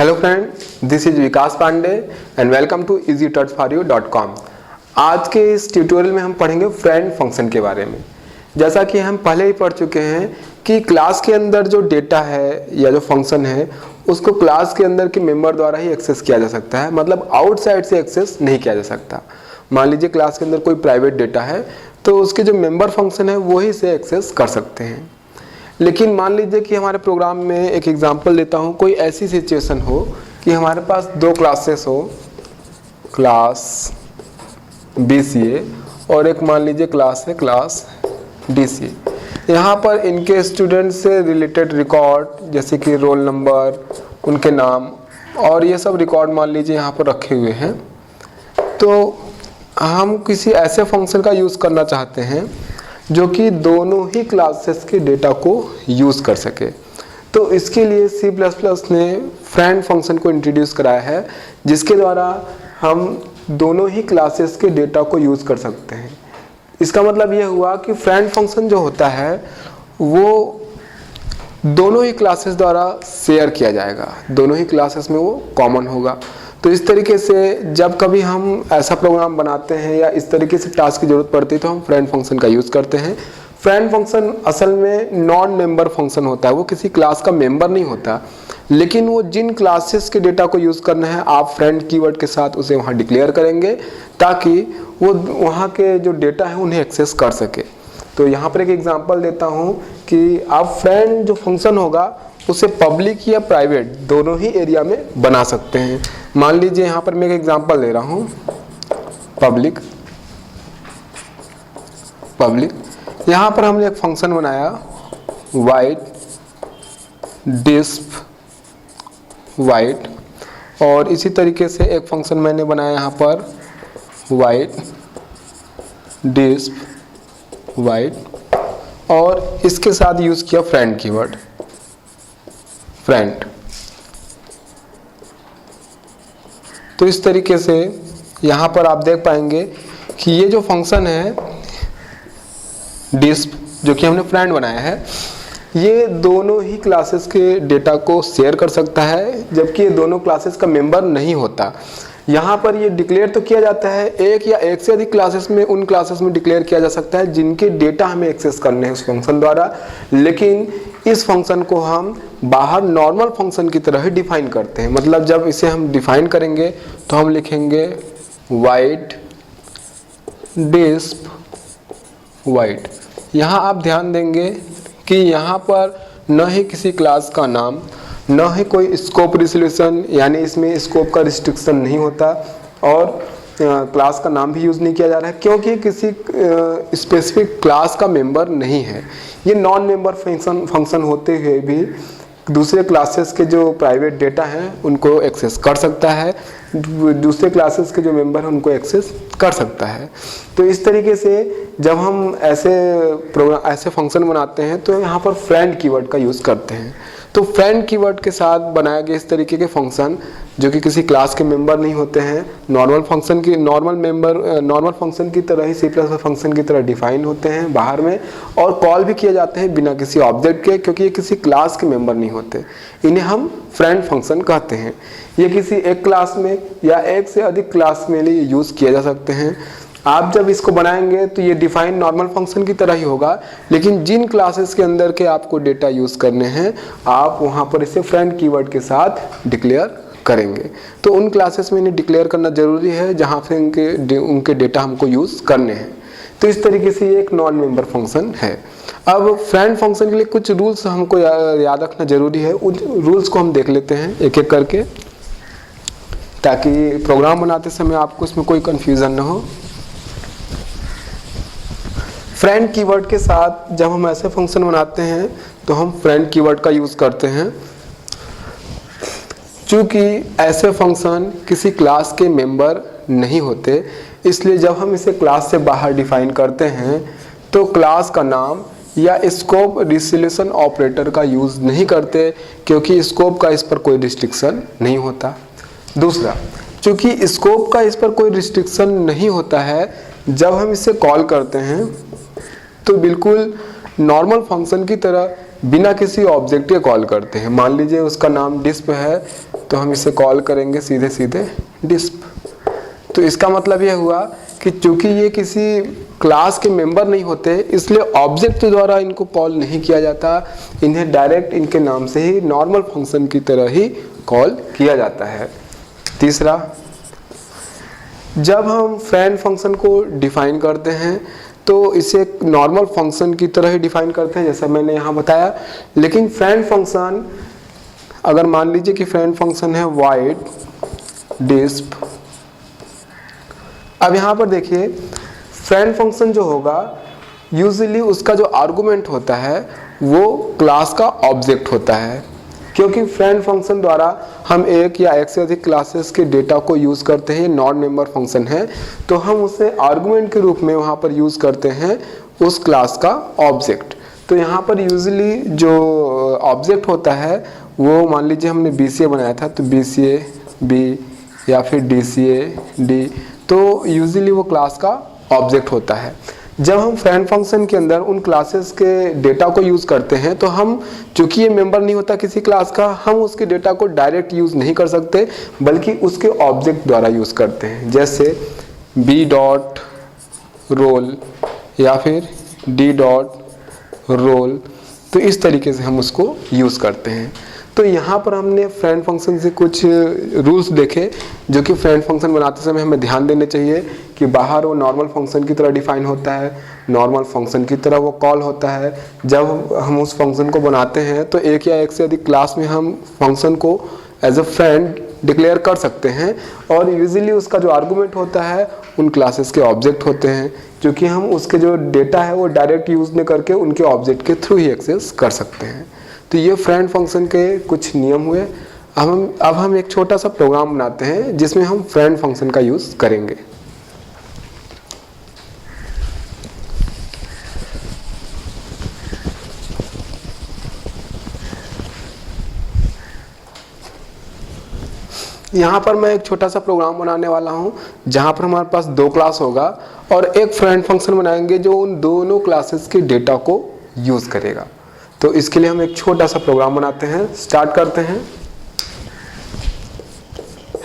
Hello friend, this is Vikas Pandey and welcome to easytouchforyou.com। आज के इस ट्यूटोरियल में हम पढ़ेंगे फ्रेंड फंक्शन के बारे में। जैसा कि हम पहले ही पढ़ चुके हैं कि क्लास के अंदर जो डेटा है या जो फंक्शन है उसको क्लास के अंदर के मेंबर द्वारा ही एक्सेस किया जा सकता है, मतलब आउटसाइड से एक्सेस नहीं किया जा सकता। मान लीजिए क्लास के अंदर कोई प्राइवेट डेटा है तो उसके जो मेंबर फंक्शन है वही से एक्सेस कर सकते हैं। लेकिन मान लीजिए कि हमारे प्रोग्राम में एक एग्जांपल देता हूँ, कोई ऐसी सिचुएशन हो कि हमारे पास दो क्लासेस हो, क्लास BCA और एक मान लीजिए क्लास है क्लास DCA। यहाँ पर इनके स्टूडेंट से रिलेटेड रिकॉर्ड जैसे कि रोल नंबर, उनके नाम और ये सब रिकॉर्ड मान लीजिए यहाँ पर रखे हुए हैं। तो हम किसी ऐसे फंक्शन का यूज़ करना चाहते हैं जो कि दोनों ही क्लासेस के डेटा को यूज़ कर सके। तो इसके लिए C++ ने फ्रेंड फंक्शन को इंट्रोड्यूस कराया है, जिसके द्वारा हम दोनों ही क्लासेस के डेटा को यूज़ कर सकते हैं। इसका मतलब यह हुआ कि फ्रेंड फंक्शन जो होता है वो दोनों ही क्लासेस द्वारा शेयर किया जाएगा, दोनों ही क्लासेस में वो कॉमन होगा। तो इस तरीके से जब कभी हम ऐसा प्रोग्राम बनाते हैं या इस तरीके से टास्क की ज़रूरत पड़ती है तो हम फ्रेंड फंक्शन का यूज़ करते हैं। फ्रेंड फंक्शन असल में नॉन मेंबर फंक्शन होता है, वो किसी क्लास का मेंबर नहीं होता, लेकिन वो जिन क्लासेस के डेटा को यूज़ करना है आप फ्रेंड कीवर्ड के साथ उसे वहाँ डिक्लेयर करेंगे ताकि वो वहाँ के जो डेटा है उन्हें एक्सेस कर सके। तो यहाँ पर एक एग्जांपल देता हूँ कि आप फ्रेंड जो फंक्शन होगा उसे पब्लिक या प्राइवेट दोनों ही एरिया में बना सकते हैं। मान लीजिए यहाँ पर मैं एक एग्जांपल दे रहा हूँ, पब्लिक। यहाँ पर हमने एक फंक्शन बनाया वाइट डिस्प वाइट, और इसी तरीके से एक फंक्शन मैंने बनाया यहाँ पर वाइट डिस्प वाइट, और इसके साथ यूज़ किया फ्रेंड कीवर्ड फ्रेंड। तो इस तरीके से यहाँ पर आप देख पाएंगे कि ये जो फंक्शन है डिस्प जो कि हमने फ्रेंड बनाया है, ये दोनों ही क्लासेस के डेटा को शेयर कर सकता है, जबकि ये दोनों क्लासेस का मेंबर नहीं होता। यहाँ पर ये डिक्लेयर तो किया जाता है एक या एक से अधिक क्लासेस में, उन क्लासेस में डिक्लेयर किया जा सकता है जिनके डेटा हमें एक्सेस करने हैं उस फंक्शन द्वारा। लेकिन इस फंक्शन को हम बाहर नॉर्मल फंक्शन की तरह ही डिफाइन करते हैं। मतलब जब इसे हम डिफाइन करेंगे तो हम लिखेंगे वाइट डिस्प वाइट। यहाँ आप ध्यान देंगे कि यहाँ पर न ही किसी क्लास का नाम, न ही कोई स्कोप रिजोल्यूशन, यानी इसमें स्कोप का रिस्ट्रिक्शन नहीं होता, और क्लास का नाम भी यूज़ नहीं किया जा रहा है क्योंकि किसी स्पेसिफिक क्लास का मेंबर नहीं है। ये नॉन मेंबर फंक्शन होते हुए भी दूसरे क्लासेस के जो प्राइवेट डेटा हैं उनको एक्सेस कर सकता है, दूसरे क्लासेस के जो मेंबर हैं उनको एक्सेस कर सकता है। तो इस तरीके से जब हम ऐसे फंक्शन बनाते हैं तो यहाँ पर फ्रेंड कीवर्ड का यूज़ करते हैं। तो फ्रेंड कीवर्ड के साथ बनाए गए इस तरीके के फंक्शन जो कि किसी क्लास के मेंबर नहीं होते हैं, नॉर्मल फंक्शन की तरह ही C++ फंक्शन की तरह डिफाइन होते हैं बाहर में, और कॉल भी किए जाते हैं बिना किसी ऑब्जेक्ट के, क्योंकि ये किसी क्लास के मेंबर नहीं होते। इन्हें हम फ्रेंड फंक्शन कहते हैं। ये किसी एक क्लास में या एक से अधिक क्लास में लिए यूज़ किए जा सकते हैं। आप जब इसको बनाएंगे तो ये डिफाइन नॉर्मल फंक्शन की तरह ही होगा, लेकिन जिन क्लासेस के अंदर के आपको डेटा यूज़ करने हैं आप वहाँ पर इसे फ्रेंड कीवर्ड के साथ डिक्लेयर करेंगे। तो उन क्लासेस में इन्हें डिक्लेयर करना ज़रूरी है जहाँ से उनके डेटा हमको यूज़ करने हैं। तो इस तरीके से ये एक नॉन मेंबर फंक्शन है। अब फ्रेंड फंक्शन के लिए कुछ रूल्स हमको याद रखना ज़रूरी है। उन रूल्स को हम देख लेते हैं एक एक करके, ताकि प्रोग्राम बनाते समय आपको इसमें कोई कन्फ्यूज़न ना हो। फ्रेंड कीवर्ड के साथ जब हम ऐसे फंक्शन बनाते हैं तो हम फ्रेंड कीवर्ड का यूज़ करते हैं, चूँकि ऐसे फंक्शन किसी क्लास के मेंबर नहीं होते, इसलिए जब हम इसे क्लास से बाहर डिफाइन करते हैं तो क्लास का नाम या स्कोप रिजोल्यूशन ऑपरेटर का यूज़ नहीं करते, क्योंकि स्कोप का इस पर कोई रिस्ट्रिक्शन नहीं होता। दूसरा, चूँकि स्कोप का इस पर कोई रिस्ट्रिक्शन नहीं होता है, जब हम इसे कॉल करते हैं तो बिल्कुल नॉर्मल फंक्शन की तरह बिना किसी ऑब्जेक्ट के कॉल करते हैं। मान लीजिए उसका नाम डिस्प है तो हम इसे कॉल करेंगे सीधे सीधे डिस्प। तो इसका मतलब यह हुआ कि चूंकि ये किसी क्लास के मेंबर नहीं होते, इसलिए ऑब्जेक्ट द्वारा इनको कॉल नहीं किया जाता, इन्हें डायरेक्ट इनके नाम से ही नॉर्मल फंक्शन की तरह ही कॉल किया जाता है। तीसरा, जब हम फ्रेंड फंक्शन को डिफाइन करते हैं तो इसे एक नॉर्मल फंक्शन की तरह ही डिफाइन करते हैं जैसा मैंने यहाँ बताया। लेकिन फ्रेंड फंक्शन, अगर मान लीजिए कि फ्रेंड फंक्शन है वाइड डिस्प। अब यहाँ पर देखिए, फ्रेंड फंक्शन जो होगा यूजुअली उसका जो आर्गुमेंट होता है वो क्लास का ऑब्जेक्ट होता है, क्योंकि फ्रेंड फंक्शन द्वारा हम एक या एक से अधिक क्लासेस के डेटा को यूज़ करते हैं। नॉन मेंबर फंक्शन है तो हम उसे आर्गुमेंट के रूप में वहाँ पर यूज़ करते हैं उस क्लास का ऑब्जेक्ट। तो यहाँ पर यूजुअली जो ऑब्जेक्ट होता है वो, मान लीजिए हमने BCA बनाया था तो BCA B या फिर DCA D, तो यूजुअली वो क्लास का ऑब्जेक्ट होता है। जब हम फ्रेंड फंक्शन के अंदर उन क्लासेस के डेटा को यूज़ करते हैं तो हम, चूंकि ये मेंबर नहीं होता किसी क्लास का, हम उसके डेटा को डायरेक्ट यूज़ नहीं कर सकते बल्कि उसके ऑब्जेक्ट द्वारा यूज़ करते हैं। जैसे B.roll या फिर D.roll, तो इस तरीके से हम उसको यूज़ करते हैं। तो यहाँ पर हमने फ्रेंड फंक्शन से कुछ रूल्स देखे जो कि फ्रेंड फंक्शन बनाते समय हमें ध्यान देने चाहिए कि बाहर वो नॉर्मल फंक्शन की तरह डिफाइन होता है, नॉर्मल फंक्शन की तरह वो कॉल होता है। जब हम उस फंक्शन को बनाते हैं तो एक या एक से अधिक क्लास में हम फंक्शन को एज अ फ्रेंड डिक्लेयर कर सकते हैं, और यूजुअली उसका जो आर्गूमेंट होता है उन क्लासेस के ऑब्जेक्ट होते हैं, क्योंकि हम उसके जो डेटा है वो डायरेक्ट यूज़ नहीं करके उनके ऑब्जेक्ट के थ्रू ही एक्सेस कर सकते हैं। तो ये फ्रेंड फंक्शन के कुछ नियम हुए। अब हम एक छोटा सा प्रोग्राम बनाते हैं जिसमें हम फ्रेंड फंक्शन का यूज़ करेंगे। यहाँ पर मैं एक छोटा सा प्रोग्राम बनाने वाला हूँ जहाँ पर हमारे पास दो क्लास होगा और एक फ्रेंड फंक्शन बनाएंगे जो उन दोनों क्लासेस के डेटा को यूज़ करेगा। तो इसके लिए हम एक छोटा सा प्रोग्राम बनाते हैं। स्टार्ट करते हैं।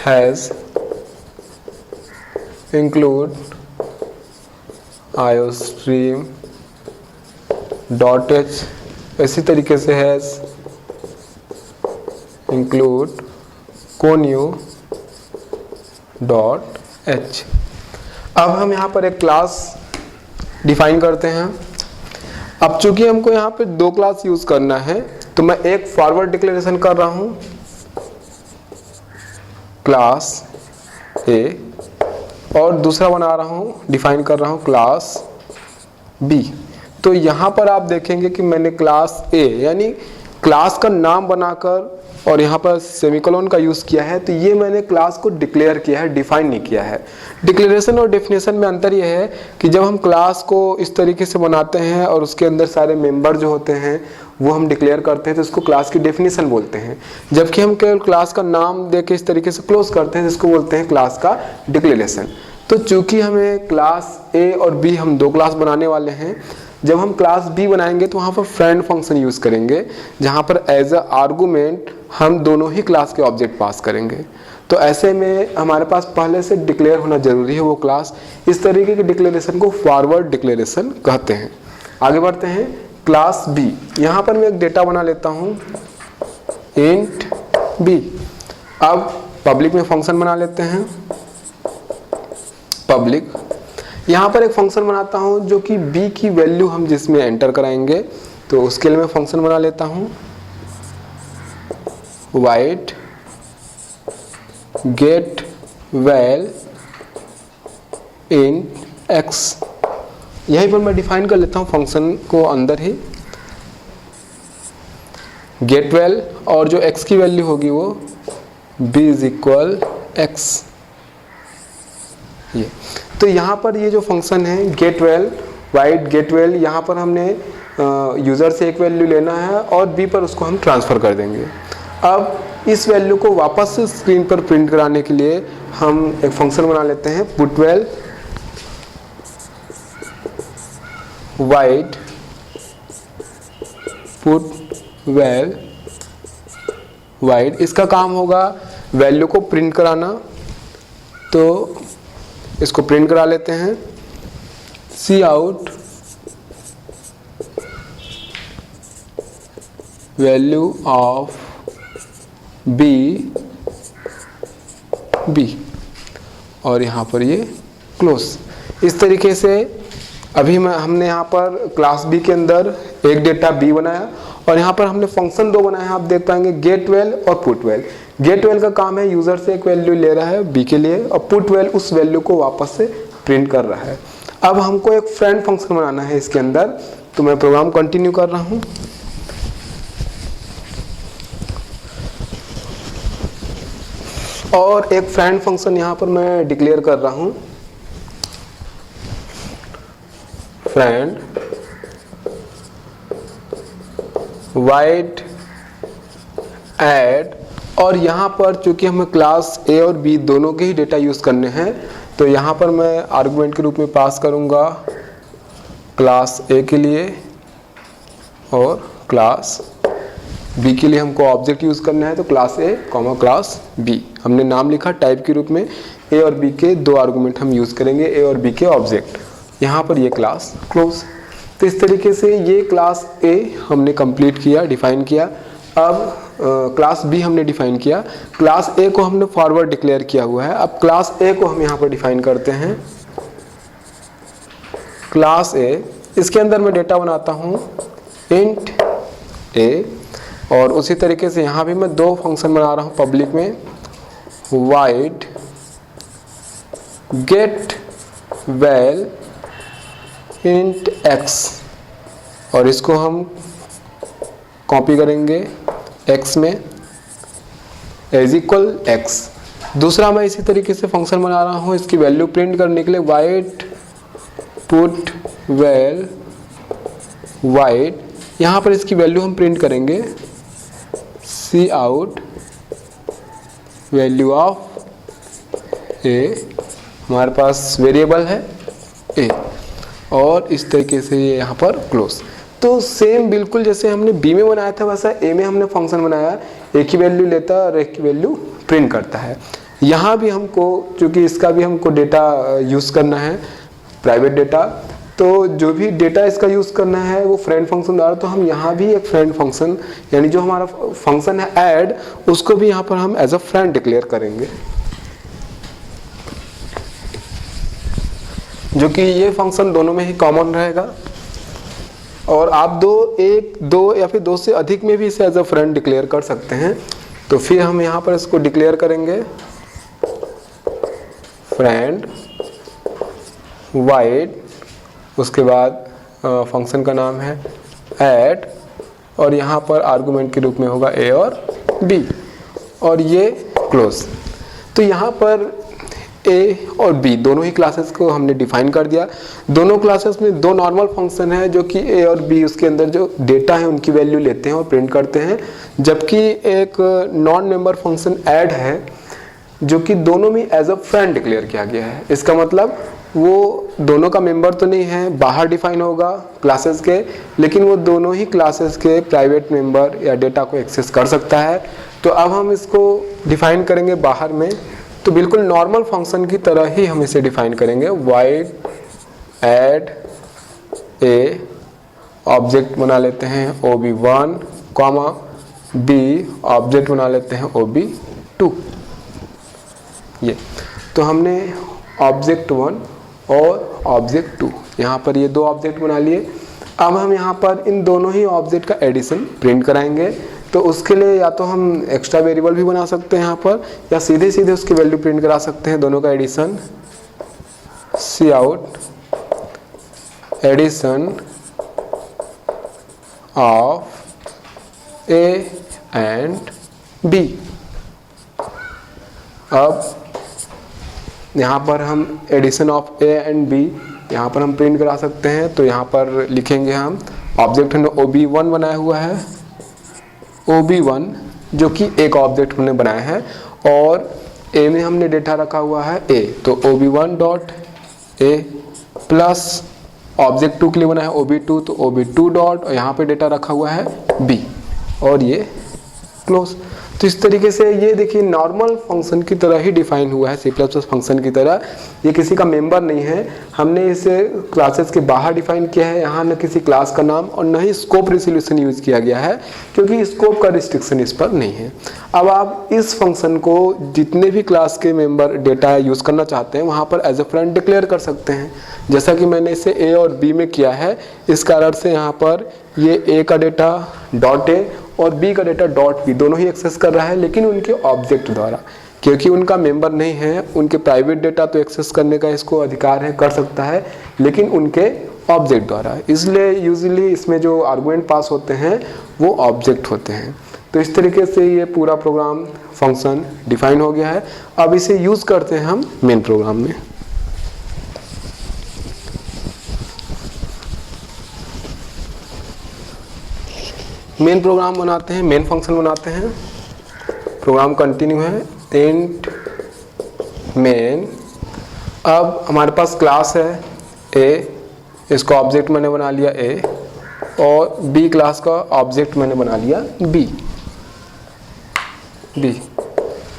हैज़ इंक्लूड iostream .h, इसी तरीके से हैज़ इंक्लूड conio.h। अब हम यहाँ पर एक क्लास डिफाइन करते हैं। अब चूंकि हमको यहाँ पे दो क्लास यूज करना है तो मैं एक फॉरवर्ड डिक्लेरेशन कर रहा हूँ क्लास A, और दूसरा बना रहा हूँ, डिफाइन कर रहा हूँ क्लास B। तो यहाँ पर आप देखेंगे कि मैंने क्लास A यानी क्लास का नाम बनाकर और यहाँ पर सेमीकोलन का यूज़ किया है। तो ये मैंने क्लास को डिक्लेयर किया है, डिफाइन नहीं किया है। डिक्लेरेशन और डेफिनेशन में अंतर ये है कि जब हम क्लास को इस तरीके से बनाते हैं और उसके अंदर सारे मेंबर जो होते हैं वो हम डिक्लेयर करते हैं तो इसको क्लास की डेफिनेशन बोलते हैं, जबकि हम केवल क्लास का नाम दे के इस तरीके से क्लोज करते हैं जिसको बोलते हैं क्लास का डिक्लेरेशन। तो चूंकि हमें क्लास A और B, हम दो क्लास बनाने वाले हैं, जब हम क्लास B बनाएंगे तो वहाँ पर फ्रेंड फंक्शन यूज़ करेंगे जहाँ पर एज अ आर्गूमेंट हम दोनों ही क्लास के ऑब्जेक्ट पास करेंगे। तो ऐसे में हमारे पास पहले से डिक्लेयर होना जरूरी है वो क्लास। इस तरीके के डिक्लेरेशन को फॉरवर्ड डिक्लेरेशन कहते हैं। आगे बढ़ते हैं। क्लास B, यहाँ पर मैं एक डेटा बना लेता हूँ इंट B। अब पब्लिक में फंक्शन बना लेते हैं पब्लिक। यहाँ पर एक फंक्शन बनाता हूँ जो कि B की वैल्यू हम जिसमें एंटर कराएंगे, तो उसके लिए मैं फंक्शन बना लेता हूँ वाइड गेट वैल इन x। यहीं पर मैं डिफाइन कर लेता हूँ फंक्शन को अंदर ही गेट वैल, और जो x की वैल्यू होगी वो b इज इक्वल x। ये तो यहाँ पर ये जो फंक्शन है get val, void get val, यहाँ पर हमने यूज़र से एक वैल्यू लेना है और b पर उसको हम ट्रांसफ़र कर देंगे। अब इस वैल्यू को वापस से स्क्रीन पर प्रिंट कराने के लिए हम एक फंक्शन बना लेते हैं पुटवेल वाइड पुटवेल वाइड। इसका काम होगा वैल्यू को प्रिंट कराना, तो इसको प्रिंट करा लेते हैं। सी आउट वैल्यू ऑफ बी और यहाँ पर ये क्लोज। इस तरीके से अभी हमने यहाँ पर क्लास बी के अंदर एक डेटा बी बनाया और यहाँ पर हमने फंक्शन दो बनाए हैं। आप देख पाएंगे गेट वेल और पुट वेल। गेट वेल का काम है यूजर से एक वैल्यू ले रहा है बी के लिए और पुट वेल उस वैल्यू को वापस से प्रिंट कर रहा है। अब हमको एक फ्रेंड फंक्शन बनाना है इसके अंदर, तो मैं प्रोग्राम कंटिन्यू कर रहा हूँ। और एक फ्रेंड फंक्शन यहाँ पर मैं डिक्लेयर कर रहा हूँ, फ्रेंड वाइड ऐड। और यहाँ पर चूंकि हमें क्लास ए और बी दोनों के ही डेटा यूज करने हैं, तो यहाँ पर मैं आर्गुमेंट के रूप में पास करूँगा क्लास ए के लिए और क्लास बी के लिए हमको ऑब्जेक्ट यूज करना है, तो class A comma class B. हमने नाम लिखा टाइप के रूप में, ए और बी के दो आर्गुमेंट हम यूज करेंगे, ए और बी के ऑब्जेक्ट। यहाँ पर ये क्लास क्लोज। तो इस तरीके से ये क्लास ए हमने कंप्लीट किया, डिफाइन किया। अब क्लास बी हमने डिफाइन किया, क्लास ए को हमने फॉरवर्ड डिक्लेयर किया हुआ है। अब क्लास ए को हम यहाँ पर डिफाइन करते हैं, क्लास ए। इसके अंदर मैं डेटा बनाता हूँ इंट ए, और उसी तरीके से यहाँ भी मैं दो फंक्शन बना रहा हूँ पब्लिक में, void get val int X, और इसको हम कॉपी करेंगे x में एज इक्वल x। दूसरा मैं इसी तरीके से फंक्शन बना रहा हूँ इसकी वैल्यू प्रिंट करने के लिए, वाइड पुट वैल वाइड। यहाँ पर इसकी वैल्यू हम प्रिंट करेंगे सी आउट वैल्यू ऑफ ए, हमारे पास वेरिएबल है ए, और इस तरीके से ये यहाँ पर क्लोज। तो सेम बिल्कुल जैसे हमने बी में बनाया था वैसा ए में हमने फंक्शन बनाया, एक ही वैल्यू लेता है और एक ही वैल्यू प्रिंट करता है। यहाँ भी हमको चूँकि इसका भी हमको डेटा यूज़ करना है, प्राइवेट डेटा, तो जो भी डेटा इसका यूज़ करना है वो फ्रेंड फंक्शन द्वारा। तो हम यहाँ भी एक फ्रेंड फंक्शन, यानी जो हमारा फंक्शन है ऐड, उसको भी यहाँ पर हम एज अ फ्रेंड डिक्लेयर करेंगे, जो कि ये फंक्शन दोनों में ही कॉमन रहेगा। और आप दो या फिर दो से अधिक में भी इसे एज अ फ्रेंड डिक्लेयर कर सकते हैं। तो फिर हम यहाँ पर इसको डिक्लेयर करेंगे फ्रेंड वाइड, उसके बाद फंक्शन का नाम है ऐड, और यहाँ पर आर्गुमेंट के रूप में होगा ए और बी, और ये क्लोज। तो यहाँ पर ए और बी दोनों ही क्लासेस को हमने डिफाइन कर दिया। दोनों क्लासेस में दो नॉर्मल फंक्शन है जो कि ए और बी उसके अंदर जो डेटा है उनकी वैल्यू लेते हैं और प्रिंट करते हैं, जबकि एक नॉन मेंबर फंक्शन ऐड है जो कि दोनों में एज अ फ्रेंड डिक्लेयर किया गया है। इसका मतलब वो दोनों का मेंबर तो नहीं है, बाहर डिफाइन होगा क्लासेस के, लेकिन वो दोनों ही क्लासेस के प्राइवेट मेंबर या डेटा को एक्सेस कर सकता है। तो अब हम इसको डिफाइन करेंगे बाहर में, तो बिल्कुल नॉर्मल फंक्शन की तरह ही हम इसे डिफाइन करेंगे, वाइड ऐड ए, ऑब्जेक्ट बना लेते हैं ob1 कॉमा बी, ऑब्जेक्ट बना लेते हैं ob2। ये तो हमने ऑब्जेक्ट 1 और ऑब्जेक्ट 2 यहाँ पर ये दो ऑब्जेक्ट बना लिए। अब हम यहाँ पर इन दोनों ही ऑब्जेक्ट का एडिशन प्रिंट कराएंगे। तो उसके लिए या तो हम एक्स्ट्रा वेरिएबल भी बना सकते हैं यहाँ पर, या सीधे सीधे उसकी वैल्यू प्रिंट करा सकते हैं दोनों का addition, cout addition of A and B. अब यहाँ पर हम addition of A and B यहाँ पर हम प्रिंट करा सकते हैं। तो यहाँ पर लिखेंगे हम, ऑब्जेक्ट हमने ob1 बनाया हुआ है, ob1 जो कि एक ऑब्जेक्ट हमने बनाया है, और a में हमने डेटा रखा हुआ है a, तो ob1 dot a plus object 2 के लिए बना है ob2, तो ob2 डॉट, और यहाँ पे डेटा रखा हुआ है b, और ये क्लोज। तो इस तरीके से ये देखिए नॉर्मल फंक्शन की तरह ही डिफाइन हुआ है, सी प्लस प्लस फंक्शन की तरह। ये किसी का मेंबर नहीं है, हमने इसे क्लासेस के बाहर डिफाइन किया है। यहाँ न किसी क्लास का नाम और न ही स्कोप रिजोल्यूशन यूज किया गया है, क्योंकि स्कोप का रिस्ट्रिक्शन इस पर नहीं है। अब आप इस फंक्शन को जितने भी क्लास के मेंबर डेटा यूज करना चाहते हैं वहाँ पर एज ए फ्रेंड डिक्लेयर कर सकते हैं, जैसा कि मैंने इसे ए और बी में किया है। इस कारण से यहाँ पर ये ए का डेटा डॉट ए और बी का डेटा डॉट बी दोनों ही एक्सेस कर रहा है, लेकिन उनके ऑब्जेक्ट द्वारा, क्योंकि उनका मेंबर नहीं है। उनके प्राइवेट डेटा तो एक्सेस करने का इसको अधिकार है, कर सकता है, लेकिन उनके ऑब्जेक्ट द्वारा। इसलिए यूजुअली इसमें जो आर्गुमेंट पास होते हैं वो ऑब्जेक्ट होते हैं। तो इस तरीके से ये पूरा प्रोग्राम फंक्शन डिफाइन हो गया है। अब इसे यूज करते हैं हम मेन प्रोग्राम में। मेन प्रोग्राम बनाते हैं, मेन फंक्शन बनाते हैं। प्रोग्राम कंटिन्यू है, इंट मेन। अब हमारे पास क्लास है ए, इसका ऑब्जेक्ट मैंने बना लिया ए, और बी क्लास का ऑब्जेक्ट मैंने बना लिया बी।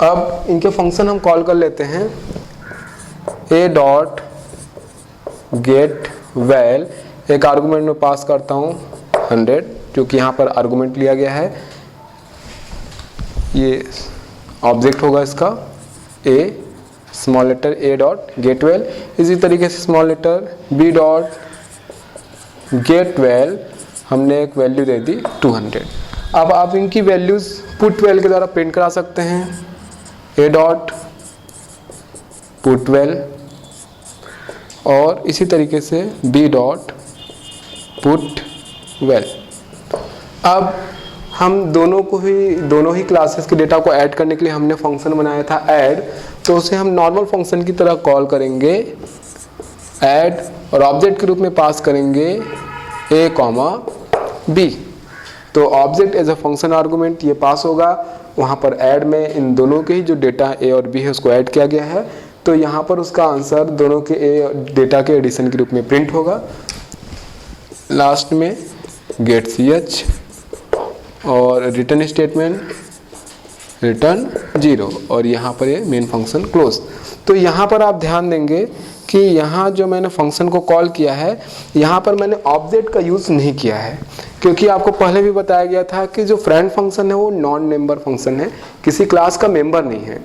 अब इनके फंक्शन हम कॉल कर लेते हैं। ए डॉट गेट वैल, एक आर्गुमेंट में पास करता हूँ 100, क्योंकि यहाँ पर आर्गुमेंट लिया गया है। ये ऑब्जेक्ट होगा इसका a, small letter a dot get well. इसी तरीके से small letter b dot get well, हमने एक वैल्यू दे दी 200। अब आप इनकी वैल्यूज पुट वेल के द्वारा प्रिंट करा सकते हैं। ए डॉट पुट वेल, और इसी तरीके से बी डॉट पुट वेल। अब हम दोनों ही क्लासेस के डेटा को ऐड करने के लिए हमने फंक्शन बनाया था ऐड, तो उसे हम नॉर्मल फंक्शन की तरह कॉल करेंगे ऐड, और ऑब्जेक्ट के रूप में पास करेंगे ए कॉमा बी। तो object as a function argument ये पास होगा, वहाँ पर ऐड में इन दोनों के ही जो डेटा ए और बी है उसको ऐड किया गया है। तो यहाँ पर उसका आंसर दोनों के ए डेटा के एडिशन के रूप में प्रिंट होगा। लास्ट में गेट सी एच और रिटर्न स्टेटमेंट रिटर्न 0, और यहाँ पर ये मेन फंक्शन क्लोज। तो यहाँ पर आप ध्यान देंगे कि यहाँ जो मैंने फंक्शन को कॉल किया है, यहाँ पर मैंने ऑब्जेक्ट का यूज़ नहीं किया है, क्योंकि आपको पहले भी बताया गया था कि जो फ्रेंड फंक्शन है वो नॉन मेंबर फंक्शन है, किसी क्लास का मेंबर नहीं है।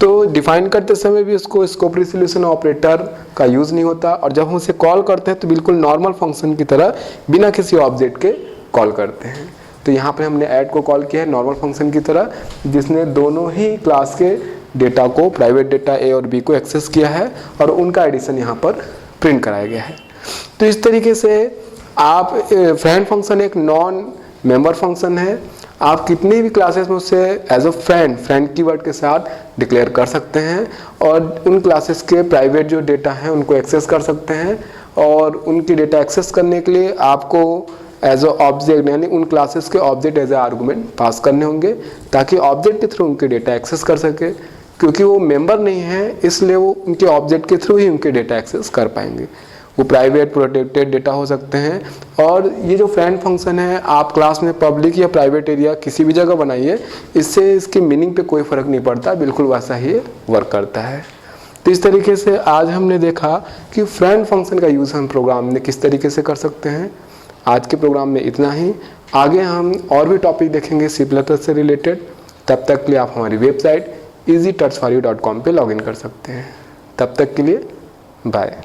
तो डिफाइन करते समय भी उसको स्कोप रिजोल्यूशन ऑपरेटर का यूज़ नहीं होता, और जब हम उसे कॉल करते हैं तो बिल्कुल नॉर्मल फंक्शन की तरह बिना किसी ऑब्जेक्ट के कॉल करते हैं। तो यहाँ पे हमने ऐड को कॉल किया है नॉर्मल फंक्शन की तरह, जिसने दोनों ही क्लास के डेटा को, प्राइवेट डेटा ए और बी को एक्सेस किया है, और उनका एडिशन यहाँ पर प्रिंट कराया गया है। तो इस तरीके से आप फ्रेंड फंक्शन एक नॉन मेंबर फंक्शन है, आप कितनी भी क्लासेस में उससे एज अ फ्रेंड कीवर्ड के साथ डिक्लेयर कर सकते हैं, और उन क्लासेस के प्राइवेट जो डेटा हैं उनको एक्सेस कर सकते हैं। और उनकी डेटा एक्सेस करने के लिए आपको एज अ ऑब्जेक्ट, यानी उन क्लासेस के ऑब्जेक्ट एज ए आर्गुमेंट पास करने होंगे, ताकि ऑब्जेक्ट के थ्रू उनके डेटा एक्सेस कर सके। क्योंकि वो मेंबर नहीं है, इसलिए वो उनके ऑब्जेक्ट के थ्रू ही उनके डेटा एक्सेस कर पाएंगे। वो प्राइवेट प्रोटेक्टेड डेटा हो सकते हैं। और ये जो फ्रेंड फंक्शन है, आप क्लास में पब्लिक या प्राइवेट एरिया किसी भी जगह बनाइए, इससे इसकी मीनिंग पे कोई फ़र्क नहीं पड़ता, बिल्कुल वैसा ही वर्क करता है। तो इस तरीके से आज हमने देखा कि फ्रेंड फंक्शन का यूज़ हम प्रोग्राम में किस तरीके से कर सकते हैं। आज के प्रोग्राम में इतना ही। आगे हम और भी टॉपिक देखेंगे सी प्लस प्लस से रिलेटेड। तब तक के लिए आप हमारी वेबसाइट easytutsforyou.com पे लॉगिन कर सकते हैं। तब तक के लिए बाय।